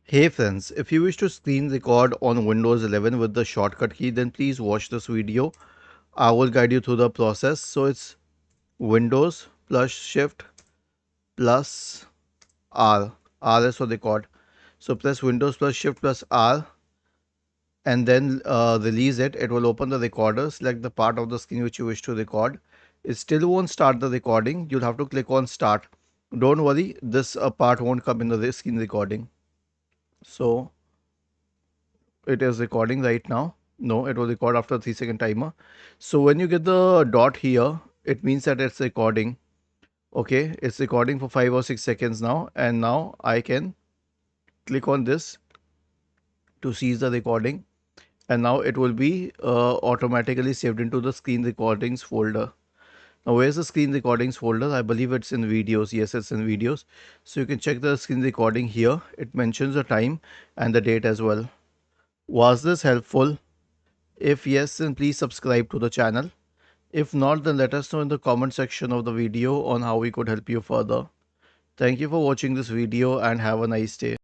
Hey friends, if you wish to screen record on Windows 11 with the shortcut key, then please watch this video. I will guide you through the process. So it's Windows plus Shift plus R. R is for record. So press Windows plus Shift plus R and then release it. It will open the recorder. Select the part of the screen which you wish to record. It still won't start the recording. You'll have to click on Start. Don't worry, this part won't come in the screen recording. So it is recording right now. No, it will record after 3 second timer. So when you get the dot here, it means that it's recording. Okay, it's recording for 5 or 6 seconds now, and now I can click on this to cease the recording, and now it will be automatically saved into the screen recordings folder. Now where's the screen recordings folder? I believe it's in videos. Yes, it's in videos. So you can check the screen recording here. It mentions the time and the date as well. Was this helpful? If yes, then please subscribe to the channel. If not, then let us know in the comment section of the video on how we could help you further. Thank you for watching this video and have a nice day.